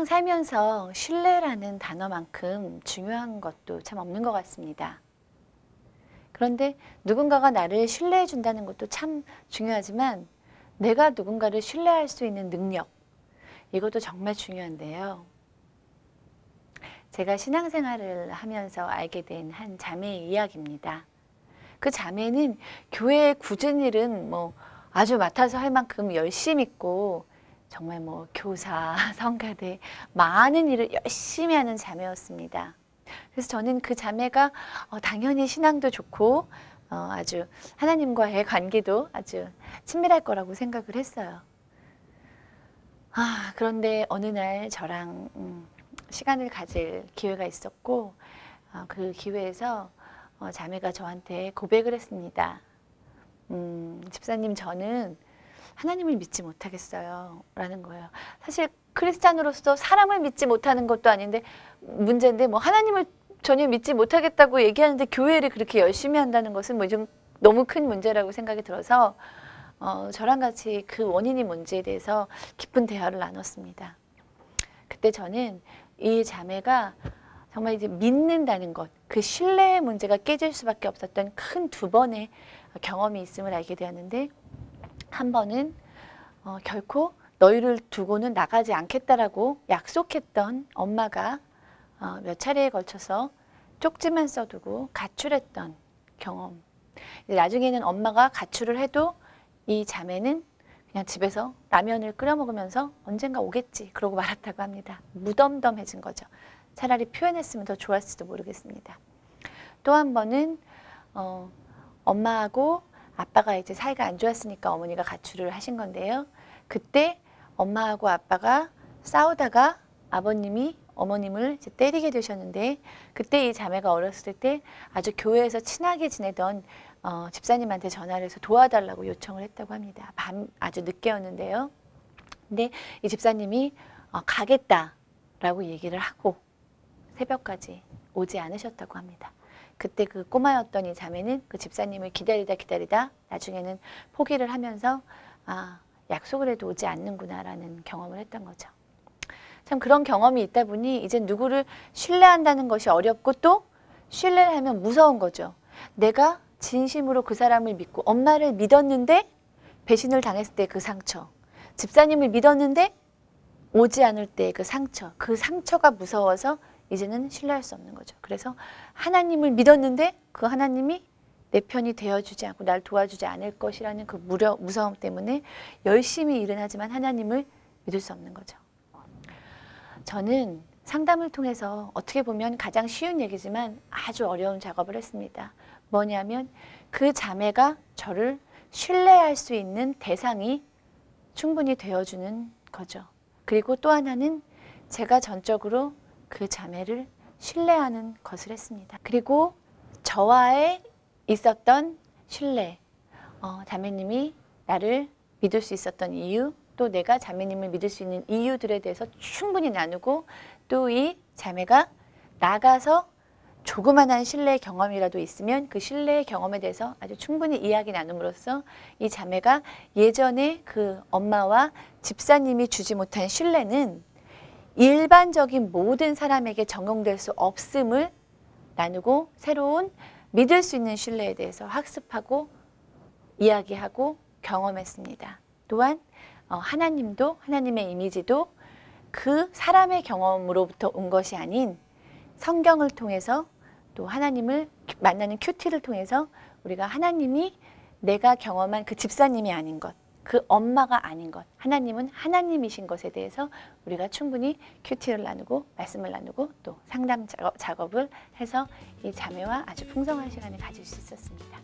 세상 살면서 신뢰라는 단어만큼 중요한 것도 참 없는 것 같습니다. 그런데 누군가가 나를 신뢰해 준다는 것도 참 중요하지만 내가 누군가를 신뢰할 수 있는 능력, 이것도 정말 중요한데요. 제가 신앙생활을 하면서 알게 된 한 자매의 이야기입니다. 그 자매는 교회에 굳은 일은 아주 맡아서 할 만큼 열심히 있고 정말 교사, 성가대 많은 일을 열심히 하는 자매였습니다. 그래서 저는 그 자매가 당연히 신앙도 좋고 아주 하나님과의 관계도 아주 친밀할 거라고 생각을 했어요. 그런데 어느 날 저랑 시간을 가질 기회가 있었고 그 기회에서 자매가 저한테 고백을 했습니다. 집사님, 저는 하나님을 믿지 못하겠어요 라는 거예요. 사실 크리스찬으로서 사람을 믿지 못하는 것도 아닌데 문제인데 하나님을 전혀 믿지 못하겠다고 얘기하는데 교회를 그렇게 열심히 한다는 것은 좀 너무 큰 문제라고 생각이 들어서 저랑 같이 그 원인이 뭔지에 대해서 깊은 대화를 나눴습니다. 그때 저는 이 자매가 정말 이제 믿는다는 것, 그 신뢰의 문제가 깨질 수밖에 없었던 큰 두 번의 경험이 있음을 알게 되었는데, 한 번은 결코 너희를 두고는 나가지 않겠다라고 약속했던 엄마가 몇 차례에 걸쳐서 쪽지만 써두고 가출했던 경험. 나중에는 엄마가 가출을 해도 이 자매는 그냥 집에서 라면을 끓여 먹으면서 언젠가 오겠지 그러고 말았다고 합니다. 무덤덤해진 거죠. 차라리 표현했으면 더 좋았을지도 모르겠습니다. 또 한 번은 엄마하고 아빠가 이제 사이가 안 좋았으니까 어머니가 가출을 하신 건데요. 그때 엄마하고 아빠가 싸우다가 아버님이 어머님을 이제 때리게 되셨는데, 그때 이 자매가 어렸을 때 아주 교회에서 친하게 지내던 집사님한테 전화를 해서 도와달라고 요청을 했다고 합니다. 밤 아주 늦게였는데요. 근데 이 집사님이 가겠다라고 얘기를 하고 새벽까지 오지 않으셨다고 합니다. 그때 그 꼬마였던 이 자매는 그 집사님을 기다리다 나중에는 포기를 하면서 약속을 해도 오지 않는구나라는 경험을 했던 거죠. 참 그런 경험이 있다 보니 이제 누구를 신뢰한다는 것이 어렵고 또 신뢰를 하면 무서운 거죠. 내가 진심으로 그 사람을 믿고 엄마를 믿었는데 배신을 당했을 때 그 상처, 집사님을 믿었는데 오지 않을 때 그 상처가 무서워서 이제는 신뢰할 수 없는 거죠. 그래서 하나님을 믿었는데 그 하나님이 내 편이 되어주지 않고 날 도와주지 않을 것이라는 그 무서움 때문에 열심히 일은 하지만 하나님을 믿을 수 없는 거죠. 저는 상담을 통해서 어떻게 보면 가장 쉬운 얘기지만 아주 어려운 작업을 했습니다. 뭐냐면 그 자매가 저를 신뢰할 수 있는 대상이 충분히 되어주는 거죠. 그리고 또 하나는 제가 전적으로 그 자매를 신뢰하는 것을 했습니다. 그리고 저와의 있었던 신뢰, 자매님이 나를 믿을 수 있었던 이유, 또 내가 자매님을 믿을 수 있는 이유들에 대해서 충분히 나누고, 또 이 자매가 나가서 조그만한 신뢰의 경험이라도 있으면 그 신뢰의 경험에 대해서 아주 충분히 이야기 나눔으로써 이 자매가 예전에 그 엄마와 집사님이 주지 못한 신뢰는 일반적인 모든 사람에게 적용될 수 없음을 나누고 새로운 믿을 수 있는 신뢰에 대해서 학습하고 이야기하고 경험했습니다. 또한 하나님도, 하나님의 이미지도 그 사람의 경험으로부터 온 것이 아닌 성경을 통해서 또 하나님을 만나는 큐티를 통해서 우리가 하나님이 내가 경험한 그 집사님이 아닌 것, 그 엄마가 아닌 것, 하나님은 하나님이신 것에 대해서 우리가 충분히 큐티를 나누고 말씀을 나누고 또 상담 작업을 해서 이 자매와 아주 풍성한 시간을 가질 수 있었습니다.